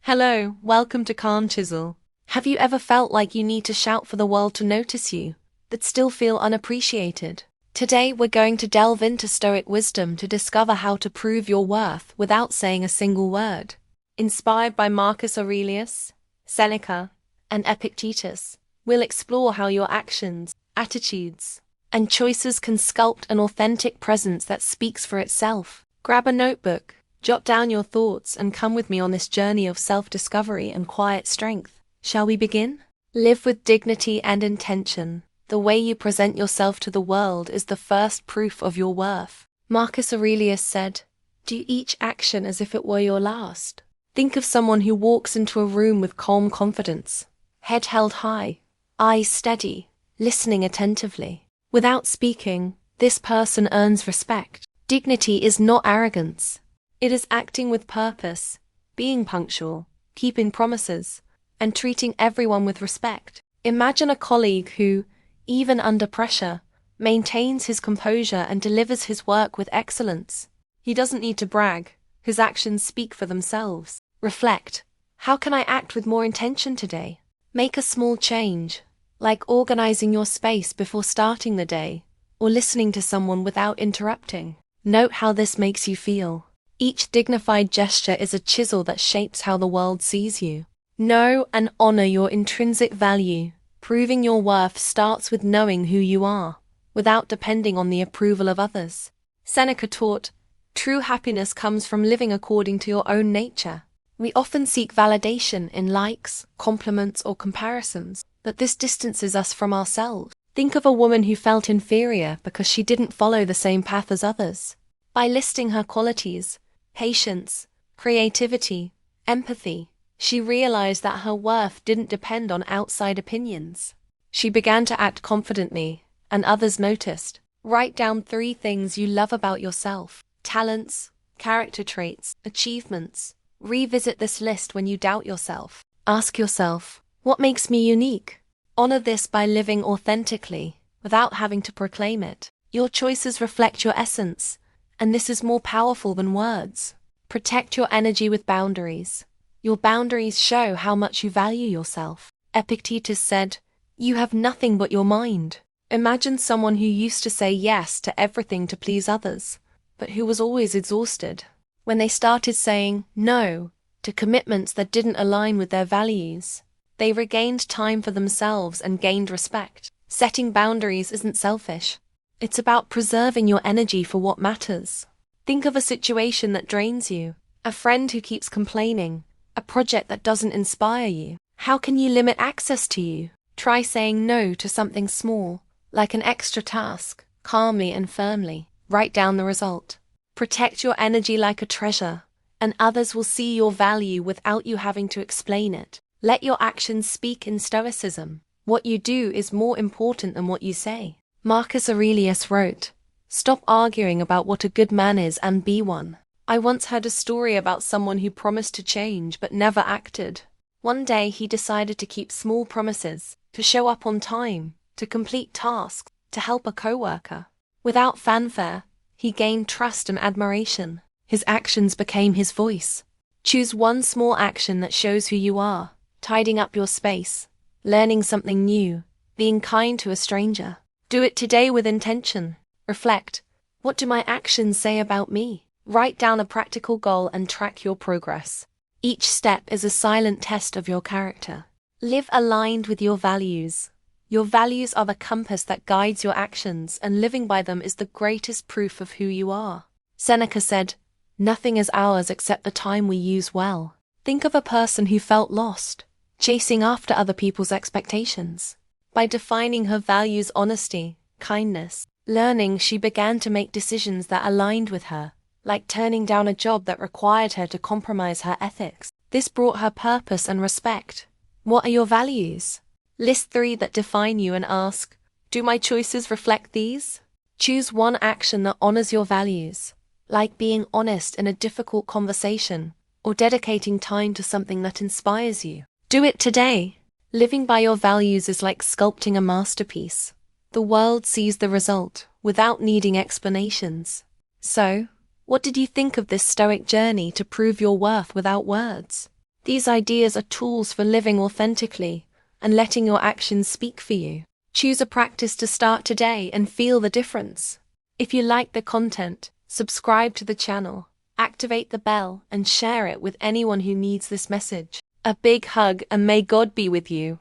Hello, welcome to Calm Chisel. Have you ever felt like you need to shout for the world to notice you, but still feel unappreciated? Today we're going to delve into Stoic wisdom to discover how to prove your worth without saying a single word. Inspired by Marcus Aurelius, Seneca, and Epictetus, we'll explore how your actions, attitudes, and choices can sculpt an authentic presence that speaks for itself. Grab a notebook, jot down your thoughts, and come with me on this journey of self-discovery and quiet strength. Shall we begin? Live with dignity and intention. The way you present yourself to the world is the first proof of your worth. Marcus Aurelius said, "Do each action as if it were your last." Think of someone who walks into a room with calm confidence, head held high, eyes steady, listening attentively. Without speaking, this person earns respect. Dignity is not arrogance. It is acting with purpose, being punctual, keeping promises, and treating everyone with respect. Imagine a colleague who, even under pressure, maintains his composure and delivers his work with excellence. He doesn't need to brag. His actions speak for themselves. Reflect. How can I act with more intention today? Make a small change, like organizing your space before starting the day, or listening to someone without interrupting. Note how this makes you feel. Each dignified gesture is a chisel that shapes how the world sees you. Know and honor your intrinsic value. Proving your worth starts with knowing who you are, without depending on the approval of others. Seneca taught, true happiness comes from living according to your own nature. We often seek validation in likes, compliments, or comparisons, but this distances us from ourselves. Think of a woman who felt inferior because she didn't follow the same path as others. By listing her qualities, patience, creativity, empathy, she realized that her worth didn't depend on outside opinions. She began to act confidently, and others noticed. Write down 3 things you love about yourself: talents, character traits, achievements. Revisit this list when you doubt yourself. Ask yourself, what makes me unique? Honor this by living authentically, without having to proclaim it. Your choices reflect your essence, and this is more powerful than words. Protect your energy with boundaries. Your boundaries show how much you value yourself. Epictetus said, "You have nothing but your mind." Imagine someone who used to say yes to everything to please others, but who was always exhausted. When they started saying no to commitments that didn't align with their values, they regained time for themselves and gained respect. Setting boundaries isn't selfish. It's about preserving your energy for what matters. Think of a situation that drains you, a friend who keeps complaining, a project that doesn't inspire you. How can you limit access to you? Try saying no to something small, like an extra task, calmly and firmly. Write down the result. Protect your energy like a treasure, and others will see your value without you having to explain it. Let your actions speak in Stoicism. What you do is more important than what you say. Marcus Aurelius wrote, "Stop arguing about what a good man is and be one." I once heard a story about someone who promised to change but never acted. One day he decided to keep small promises, to show up on time, to complete tasks, to help a coworker. Without fanfare, he gained trust and admiration. His actions became his voice. Choose one small action that shows who you are: tidying up your space, learning something new, being kind to a stranger. Do it today with intention. Reflect, what do my actions say about me? Write down a practical goal and track your progress. Each step is a silent test of your character. Live aligned with your values. Your values are the compass that guides your actions, and living by them is the greatest proof of who you are. Seneca said, "Nothing is ours except the time we use well." Think of a person who felt lost, chasing after other people's expectations. By defining her values honesty, kindness, learning, she began to make decisions that aligned with her, like turning down a job that required her to compromise her ethics. This brought her purpose and respect. What are your values? List 3 that define you and ask, do my choices reflect these? Choose one action that honors your values, like being honest in a difficult conversation, or dedicating time to something that inspires you. Do it today. Living by your values is like sculpting a masterpiece. The world sees the result, without needing explanations. So, what did you think of this Stoic journey to prove your worth without words? These ideas are tools for living authentically and letting your actions speak for you. Choose a practice to start today and feel the difference. If you like the content, subscribe to the channel, activate the bell, and share it with anyone who needs this message. A big hug and may God be with you.